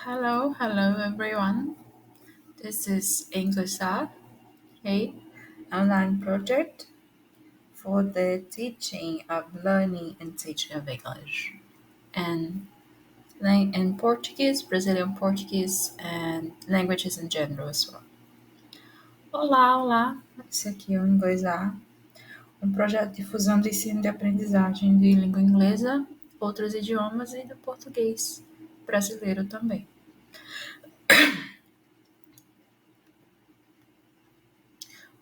Hello everyone. This is English Art, a online project for the teaching of learning and teaching of English and in Portuguese, Brazilian Portuguese, and languages in general as well. Olá! Esse aqui é o Inglês A, um projeto de fusão do ensino e de aprendizagem de língua inglesa, outros idiomas e do português brasileiro também.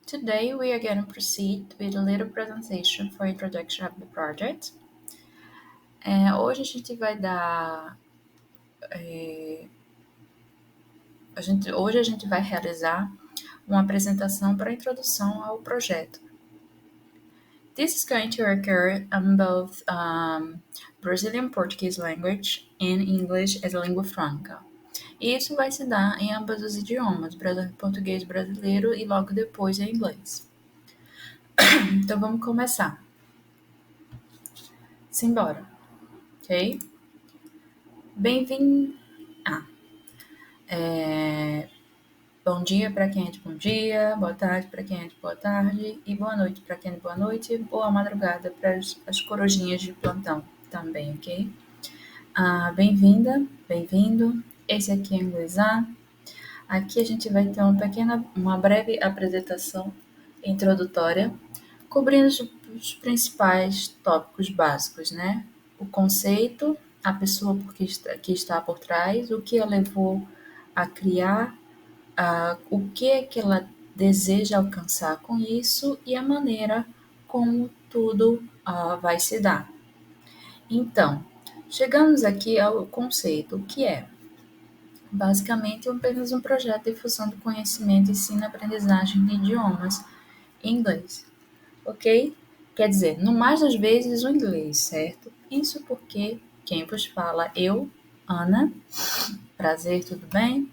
Today we are going to proceed with a little presentation for introduction of the project. Hoje a gente vai dar. Hoje a gente vai realizar uma apresentação para a introdução ao projeto. This is going to occur on both Brazilian Portuguese language and English as a língua franca. E isso vai se dar em ambos os idiomas, português brasileiro e logo depois em inglês. Então vamos começar. Simbora, ok? Bem-vindo. Bom dia para quem é de bom dia, boa tarde para quem é de boa tarde e boa noite para quem é de boa noite, boa madrugada para as corujinhas de plantão também, ok? Bem-vinda, bem-vindo. Esse aqui é o Inglês A. Aqui a gente vai ter uma breve apresentação introdutória, cobrindo os principais tópicos básicos, né? O conceito, a pessoa que está por trás, o que a levou a criar, o que é que ela deseja alcançar com isso e a maneira como tudo vai se dar. Então, chegamos aqui ao conceito, o que é? Basicamente, apenas um projeto de difusão do conhecimento, ensino e aprendizagem de idiomas em inglês, ok? Quer dizer, no mais das vezes o inglês, certo? Isso porque quem vos fala, eu, Ana, prazer, tudo bem?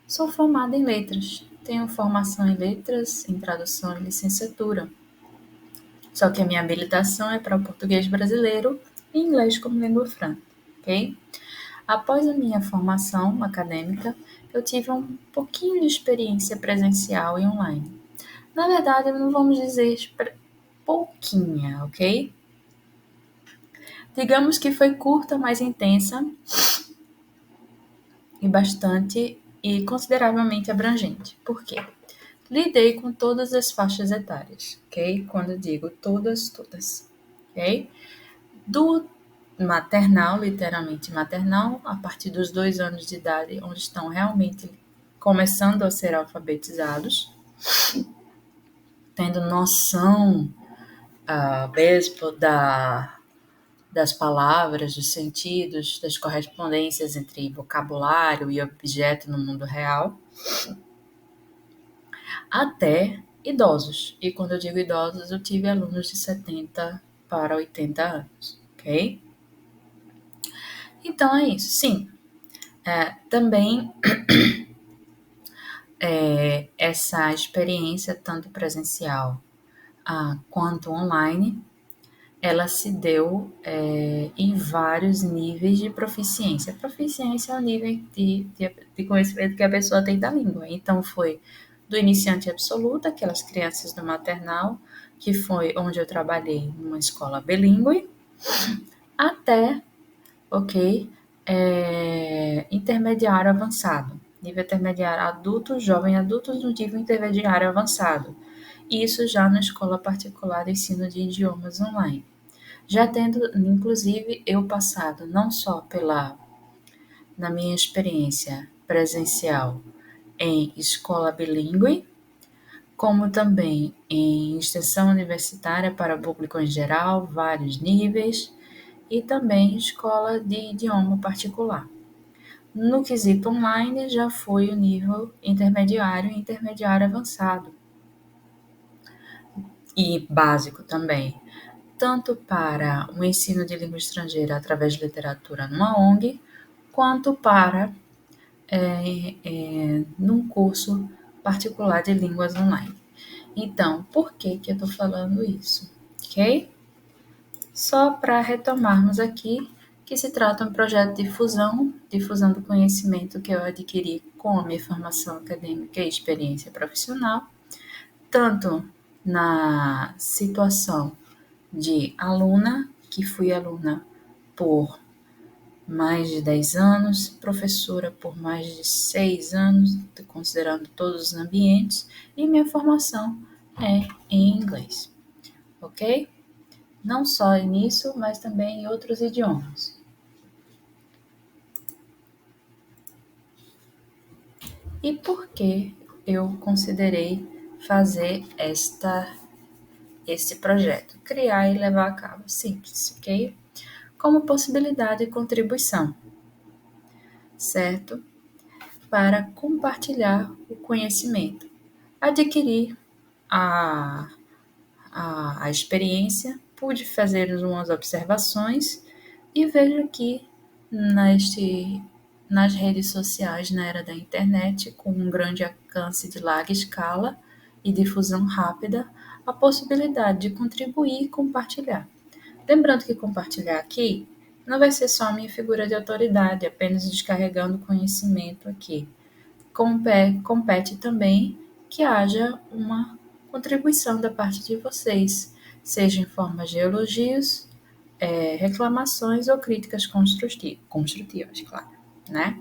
Sou formada em letras, tenho formação em letras, em tradução e licenciatura. Só que a minha habilitação é para o português brasileiro e inglês como língua franca, ok? Após a minha formação acadêmica, eu tive um pouquinho de experiência presencial e online. Na verdade, não vamos dizer pouquinha, ok? Digamos que foi curta, mas intensa e consideravelmente abrangente. Por quê? Lidei com todas as faixas etárias, ok? Quando eu digo todas, ok? Do maternal, literalmente maternal, a partir dos 2 anos de idade, onde estão realmente começando a ser alfabetizados, tendo noção mesmo das palavras, dos sentidos, das correspondências entre vocabulário e objeto no mundo real, até idosos. E quando eu digo idosos, eu tive alunos de 70 para 80 anos, ok? Então é isso, sim. Também essa experiência, tanto presencial quanto online, ela se deu em vários níveis de proficiência. Proficiência é o nível de conhecimento que a pessoa tem da língua. Então, foi do iniciante absoluto, aquelas crianças do maternal, que foi onde eu trabalhei numa escola bilíngue, até, intermediário avançado. Nível intermediário adulto, jovem adulto, no nível intermediário avançado. Isso já na escola particular de ensino de idiomas online. Já tendo, inclusive, eu passado não só na minha experiência presencial em escola bilíngue, como também em extensão universitária para público em geral, vários níveis, e também escola de idioma particular. No quesito online, já foi o nível intermediário e intermediário avançado, e básico também, tanto para o ensino de língua estrangeira através de literatura numa ONG, quanto para num curso particular de línguas online. Então, por que eu estou falando isso? Ok? Só para retomarmos aqui que se trata de um projeto de difusão do conhecimento que eu adquiri com a minha formação acadêmica e experiência profissional, tanto na situação de aluna, que fui aluna por mais de 10 anos, professora por mais de 6 anos, considerando todos os ambientes, e minha formação é em inglês, ok? Não só nisso, mas também em outros idiomas. E por que eu considerei fazer esse projeto? Criar e levar a cabo. Simples, ok? Como possibilidade de contribuição, certo? Para compartilhar o conhecimento, adquirir a, a experiência, pude fazer umas observações e vejo que nas redes sociais, na era da internet, com um grande alcance de larga escala e difusão rápida, a possibilidade de contribuir e compartilhar. Lembrando que compartilhar aqui não vai ser só a minha figura de autoridade, apenas descarregando conhecimento aqui. Compete também que haja uma contribuição da parte de vocês, seja em forma de elogios, reclamações ou críticas construtivas, claro, né?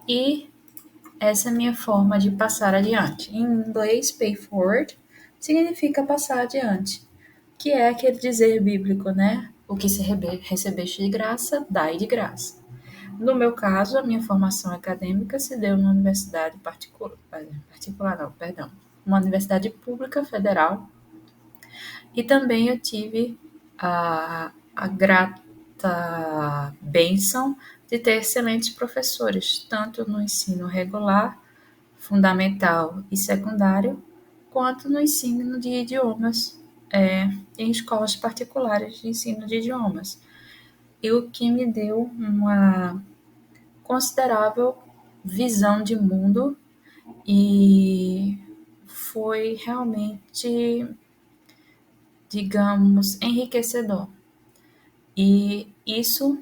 E essa é a minha forma de passar adiante. Em inglês, pay forward significa passar adiante, que é aquele dizer bíblico, né? O que se recebeste de graça, dai de graça. No meu caso, a minha formação acadêmica se deu numa universidade particular não, perdão, uma universidade pública federal, e também eu tive a grata bênção de ter excelentes professores, tanto no ensino regular, fundamental e secundário, quanto no ensino de idiomas, em escolas particulares de ensino de idiomas. E o que me deu uma considerável visão de mundo e foi realmente, digamos, enriquecedor. E isso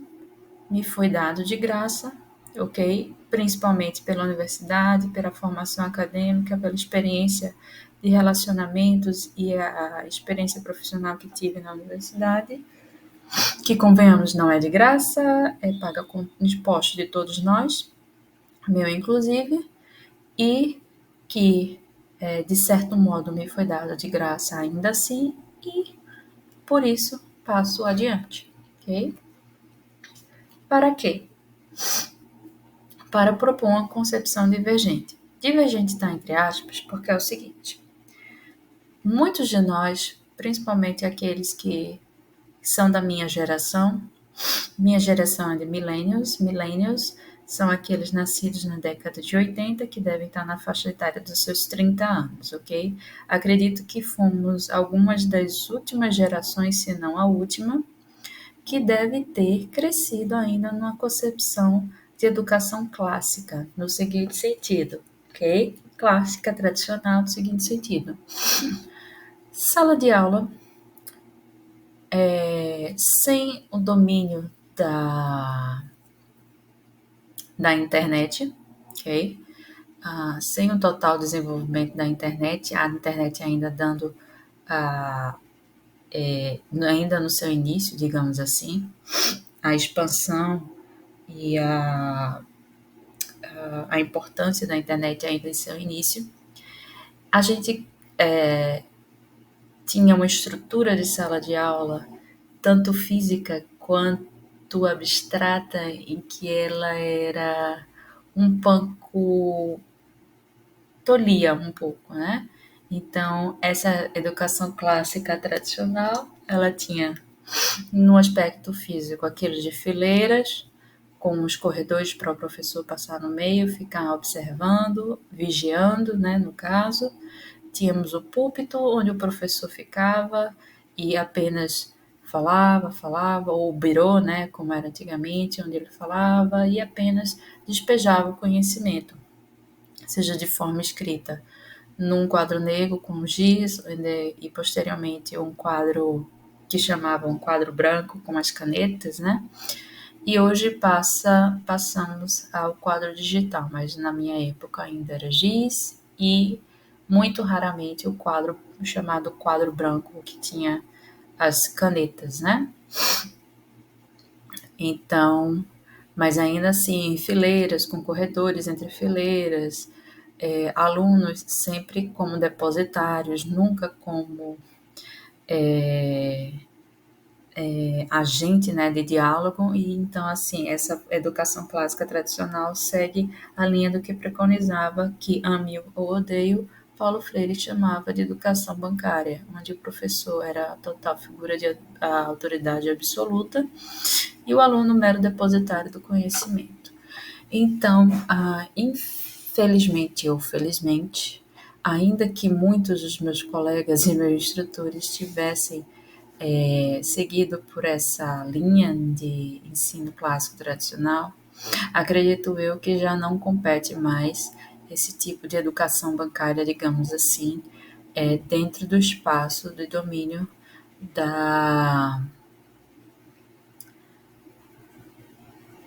me foi dado de graça, ok? Principalmente pela universidade, pela formação acadêmica, pela experiência de relacionamentos e a experiência profissional que tive na universidade, que, convenhamos, não é de graça, é paga com impostos de todos nós, meu inclusive, e que, de certo modo, me foi dado de graça ainda assim, e por isso passo adiante, ok? Para quê? Para propor uma concepção divergente. Divergente está entre aspas, porque é o seguinte: muitos de nós, principalmente aqueles que são da minha geração é de millennials são aqueles nascidos na década de 80 que devem estar na faixa etária dos seus 30 anos, ok? Acredito que fomos algumas das últimas gerações, se não a última, que deve ter crescido ainda numa concepção de educação clássica, no seguinte sentido, ok? Clássica, tradicional, no seguinte sentido. Sala de aula, sem o domínio da internet, ok? Sem o total desenvolvimento da internet, a internet ainda dando, ainda no seu início, digamos assim, a expansão e a importância da internet ainda em seu início, a gente tinha uma estrutura de sala de aula, tanto física quanto abstrata, em que ela era um pouco tolia um pouco, né? Então, essa educação clássica tradicional, ela tinha no aspecto físico aquilo de fileiras, com os corredores para o professor passar no meio, ficar observando, vigiando, né, no caso. Tínhamos o púlpito, onde o professor ficava e apenas falava, ou o birô, né, como era antigamente, onde ele falava e apenas despejava o conhecimento, seja de forma escrita, num quadro negro com giz e posteriormente um quadro que chamavam quadro branco com as canetas, né? E hoje passamos ao quadro digital, mas na minha época ainda era giz e muito raramente o quadro o chamado quadro branco, que tinha as canetas, né? Então, mas ainda assim, fileiras com corredores entre fileiras, alunos sempre como depositários, nunca como agente, né, de diálogo. E então, assim, essa educação clássica tradicional segue a linha do que preconizava, que ame ou odeio, Paulo Freire chamava de educação bancária, onde o professor era a total figura de a autoridade absoluta e o aluno mero depositário do conhecimento. Então, infelizmente ou felizmente, ainda que muitos dos meus colegas e meus instrutores tivessem seguido por essa linha de ensino clássico tradicional, acredito eu que já não compete mais esse tipo de educação bancária, digamos assim, dentro do espaço de domínio da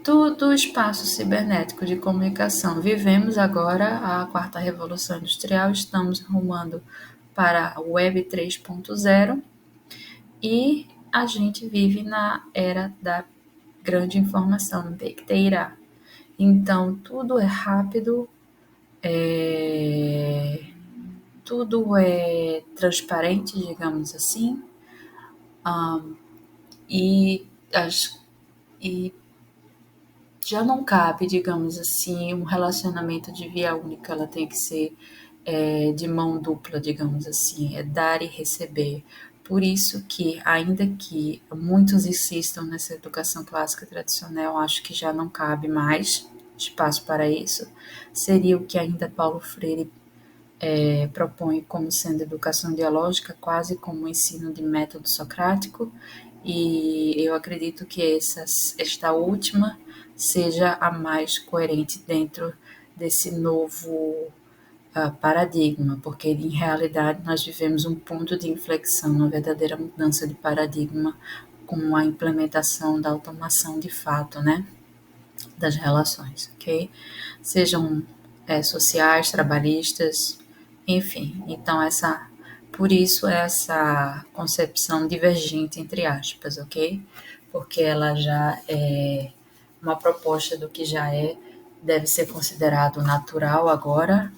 do espaço cibernético de comunicação. Vivemos agora a quarta revolução industrial, estamos rumando para a Web 3.0 e a gente vive na era da grande informação, Big Data. Então, tudo é rápido, tudo é transparente, digamos assim, e, as, e já não cabe, digamos assim, um relacionamento de via única, ela tem que ser de mão dupla, digamos assim, é dar e receber. Por isso que, ainda que muitos insistam nessa educação clássica tradicional, acho que já não cabe mais espaço para isso. Seria o que ainda Paulo Freire propõe como sendo educação dialógica, quase como um ensino de método socrático, e eu acredito que esta última seja a mais coerente dentro desse novo paradigma, porque em realidade nós vivemos um ponto de inflexão, uma verdadeira mudança de paradigma com a implementação da automação de fato, né, das relações, ok? Sejam sociais, trabalhistas, enfim. Então por isso essa concepção divergente entre aspas, ok? Porque ela já é uma proposta do que já deve ser considerado natural agora,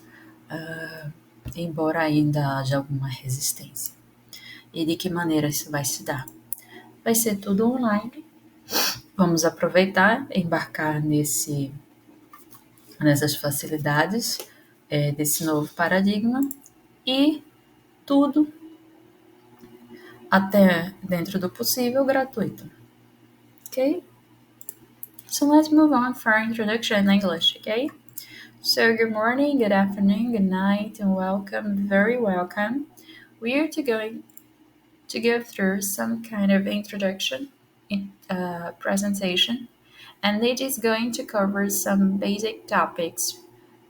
embora ainda haja alguma resistência. E de que maneira isso vai se dar? Vai ser tudo online. Vamos aproveitar, embarcar nessas facilidades desse novo paradigma e tudo, até dentro do possível, gratuito. Okay? So let's move on for our introduction in English, okay? So good morning, good afternoon, good night, and welcome, very welcome. We are going to go through some kind of introduction presentation, and it is going to cover some basic topics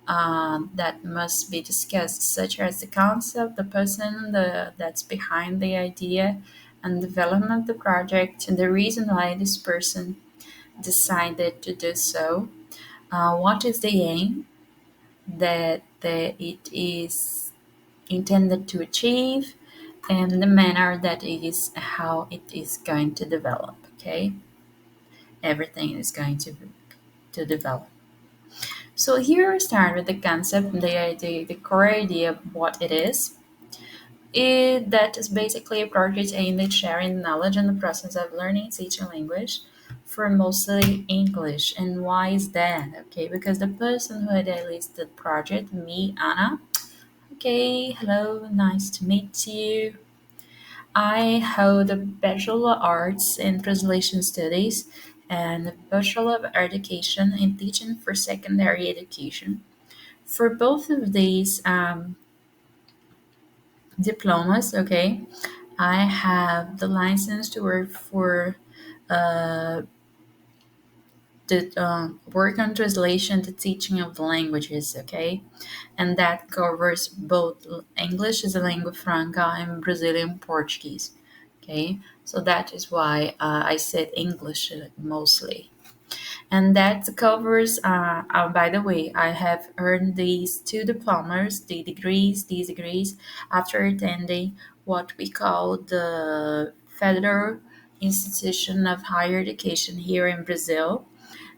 that must be discussed, such as the concept, the person that's behind the idea, and development of the project, and the reason why this person decided to do so. What is the aim that it is intended to achieve, and the manner that it is how it is going to develop. Okay, everything is going to develop. So here we start with the concept, the idea, the core idea of what it is. That is basically a project aimed at sharing knowledge in the process of learning, teaching language for mostly English. And why is that? Okay, because the person who had listed the project, me, Anna. Okay, hello, nice to meet you. I hold a Bachelor of Arts in Translation Studies and a Bachelor of Education in Teaching for Secondary Education. For both of these diplomas, okay, I have the license to work for the work on translation, the teaching of the languages, okay, and that covers both English as a lingua franca and Brazilian Portuguese, okay. So that is why I said English mostly. And that covers, by the way, I have earned these two diplomas, these degrees, after attending what we call the Federal Institution of Higher Education here in Brazil.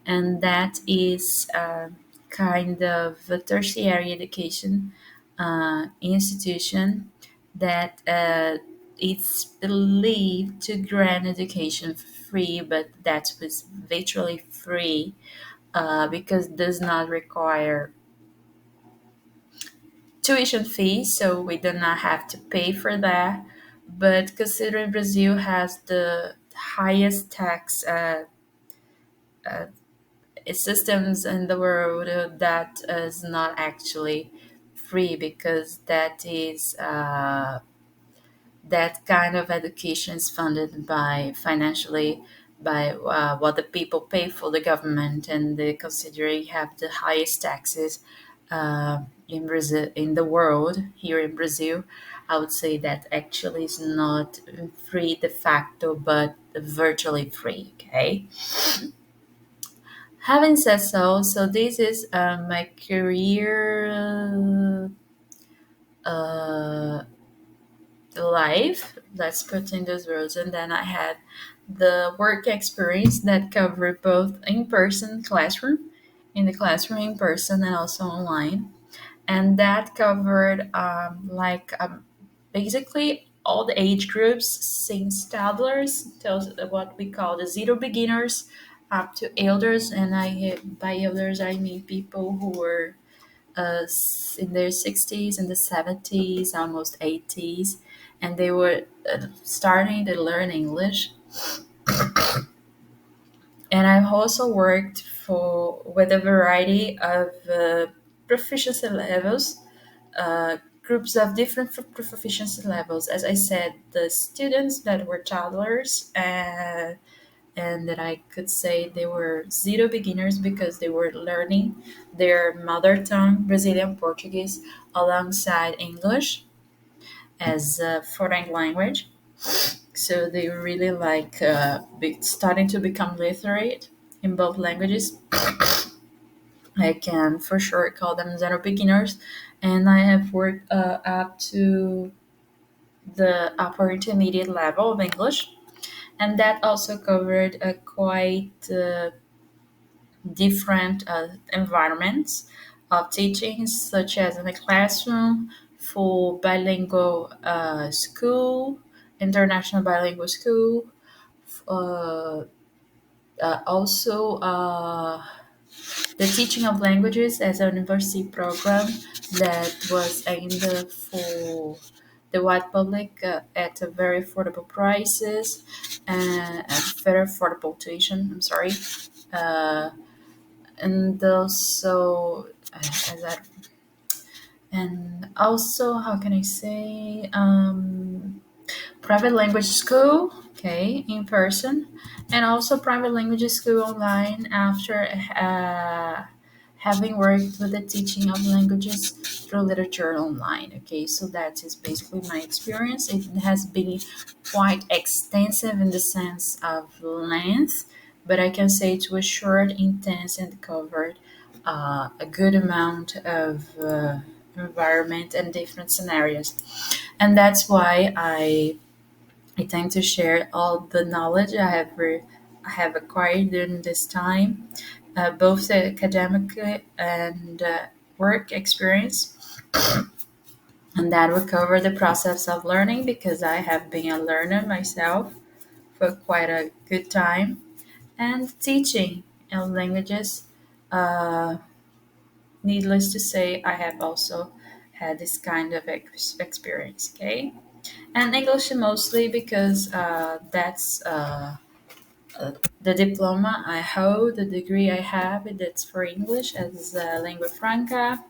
And that is kind of a tertiary education institution that it's believed to grant education for free, but that was virtually free because it does not require tuition fees, so we do not have to pay for that. But considering Brazil has the highest tax systems in the world, that is not actually free because that kind of education is funded by financially by what the people pay for the government, and they considering have the highest taxes in Brazil in the world. Here in Brazil, I would say that actually is not free de facto, but virtually free. Okay. Having said so this is my career life. Let's put in those words, and then I had the work experience that covered both in person classroom, in the classroom in person, and also online, and that covered basically all the age groups since toddlers to what we call the zero beginners up to elders, and I by elders I mean people who were in their 60s and the 70s, almost 80s, and they were starting to learn English. And I've also worked for with a variety of proficiency levels, groups of different proficiency levels. As I said, the students that were toddlers and that I could say they were zero beginners because they were learning their mother tongue, Brazilian Portuguese, alongside English as a foreign language. So they were really starting to become literate in both languages. I can for sure call them zero beginners, and I have worked up to the upper intermediate level of English, and that also covered a quite different environments of teaching, such as in a classroom for bilingual school, international bilingual school, uh, also the teaching of languages as a university program that was aimed for the white public at a very affordable prices and very affordable tuition. I'm sorry. Uh, and also as I, and also how can I say private language school, okay, in person, and also private language school online after having worked with the teaching of languages through literature online. Okay, so that is basically my experience. It has been quite extensive in the sense of length, but I can say it was short, intense, and covered a good amount of environment and different scenarios. And that's why I tend to share all the knowledge I have acquired during this time, both the academic and work experience, and that will cover the process of learning because I have been a learner myself for quite a good time, and teaching in languages. Uh, Needless to say, I have also had this kind of experience. Okay, and English mostly because that's the diploma I hold, the degree I have, that's for English as lingua franca,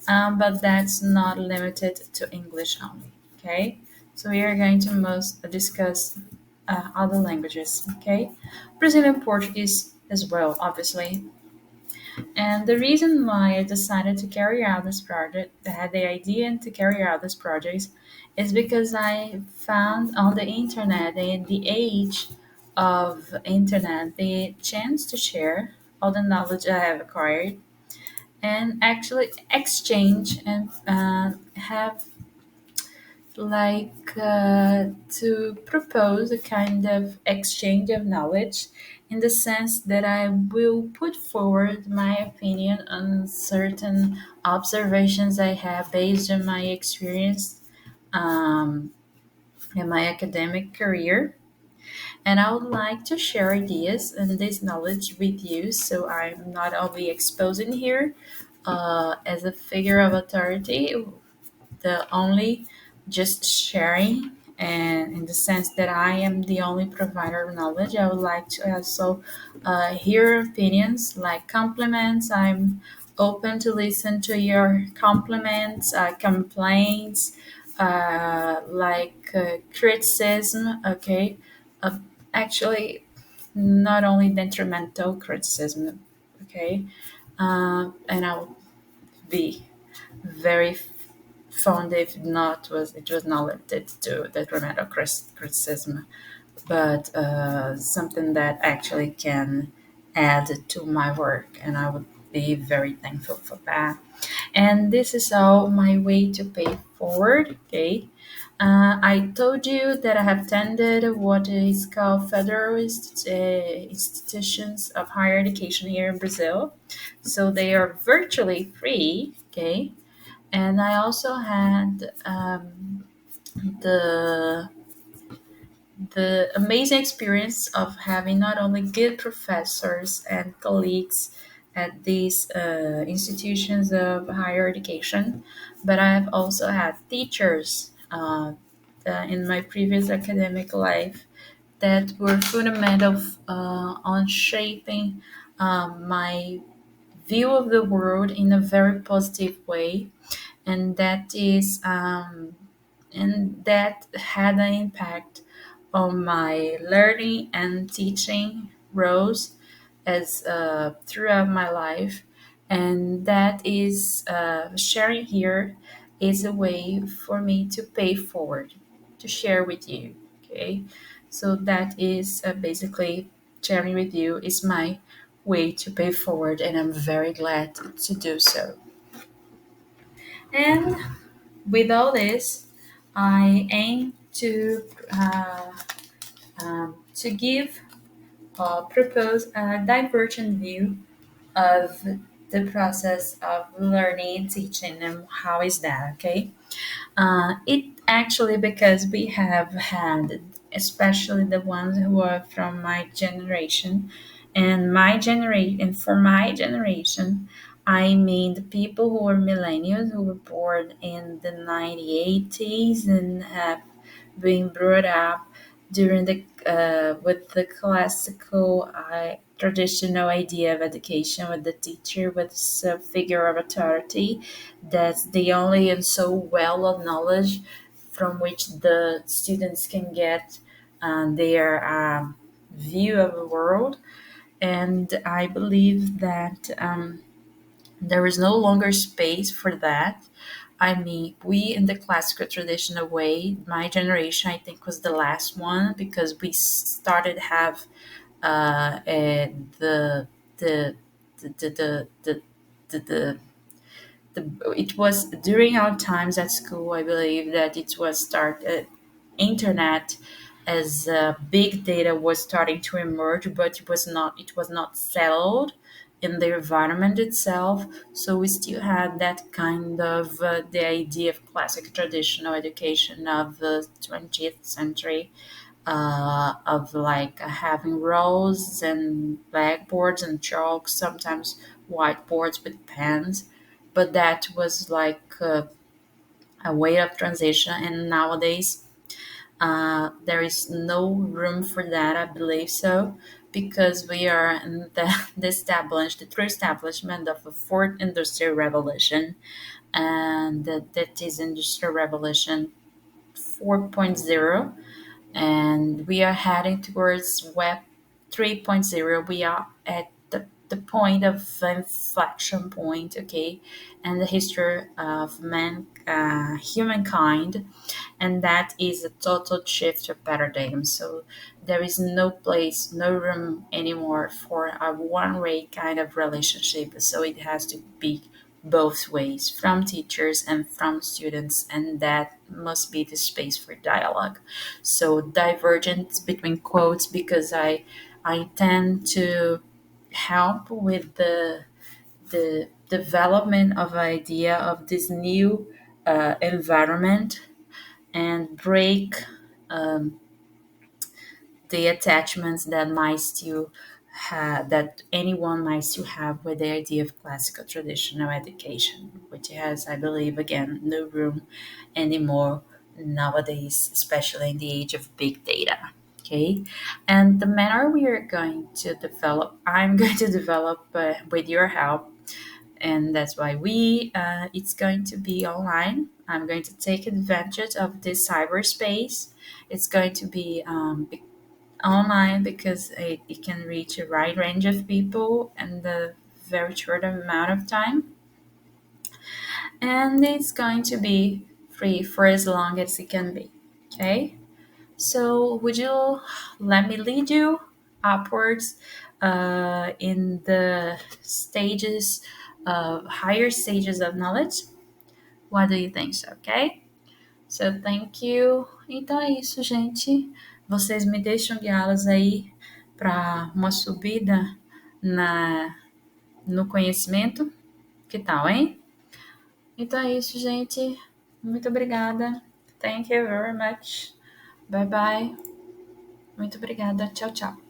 but that's not limited to English only. Okay, so we are going to most discuss other languages. Okay, Brazilian Portuguese as well, obviously. And the reason why I decided to carry out this project, I had the idea to carry out this project, is because I found on the internet, in the age of internet, the chance to share. all the knowledge I have acquired, and actually exchange and have to propose a kind of exchange of knowledge in the sense that I will put forward my opinion on certain observations I have based on my experience um, in my academic career. And I would like to share ideas and this knowledge with you so I'm not only exposing here as a figure of authority, the only just sharing, and in the sense that I am the only provider of knowledge, I would like to also hear opinions like compliments. I'm open to listen to your compliments, complaints, criticism. Okay, uh, actually, not only detrimental criticism. Okay, and I'll be very found if not was it was not limited to detrimental criticism, but something that actually can add to my work, and I would be very thankful for that. And this is all my way to pay forward. Okay. I told you that I have attended what is called federal institutions of higher education here in Brazil. So they are virtually free. Okay, and I also had the the amazing experience of having not only good professors and colleagues at these institutions of higher education, but I have also had teachers in my previous academic life that were fundamental on shaping my view of the world in a very positive way, and that had an impact on my learning and teaching roles as throughout my life, and that is sharing here is a way for me to pay forward, to share with you. Okay, so that is basically sharing with you is my way to pay forward, and I'm very glad to do so. And with all this, I aim to give propose a divergent view of the process of learning and teaching, and how is that, okay? It actually, because we have had, especially the ones who are from my generation, and for my generation, I mean the people who are millennials who were born in the 1980s and have been brought up during the with the classical traditional idea of education, with the teacher with a figure of authority that's the only and so well of knowledge from which the students can get their view of the world. And I believe that there is no longer space for that. I mean, we in the classical traditional way, my generation, I think, was the last one because we started have the the the the the the, the it was during our times at school, I believe, that it was internet as big data was starting to emerge, but it was not settled in the environment itself. So we still had that kind of the idea of classic traditional education of the 20th century, of like having rows and blackboards and chalk, sometimes whiteboards with pens. But that was like a way of transition. And nowadays, there is no room for that, I believe so, because we are in the true establishment of a fourth industrial revolution, and that is Industrial Revolution 4.0, and we are heading towards Web 3.0. We are at the point of inflection point, okay, and the history of humankind, and that is a total shift of paradigm. So there is no place, no room anymore for a one-way kind of relationship. So it has to be both ways, from teachers and from students, and that must be the space for dialogue. So divergence between quotes, because I tend to help with the development of idea of this new environment, and break um, the attachments that might still have, that anyone might still have with the idea of classical traditional education, which has, I believe, again, no room anymore nowadays, especially in the age of big data. Okay, and the manner we are going to develop, I'm going to develop with your help, and that's why it's going to be online. I'm going to take advantage of this cyberspace. It's going to be online because it can reach a wide range of people in the very short amount of time, and it's going to be free for as long as it can be. Okay, so would you let me lead you upwards in the stages of higher stages of knowledge? What do you think? So, okay? So, thank you. Então é isso, gente. Vocês me deixam guiá-los aí para uma subida no conhecimento? Que tal, hein? Então é isso, gente. Muito obrigada. Thank you very much. Bye bye. Muito obrigada. Tchau, tchau.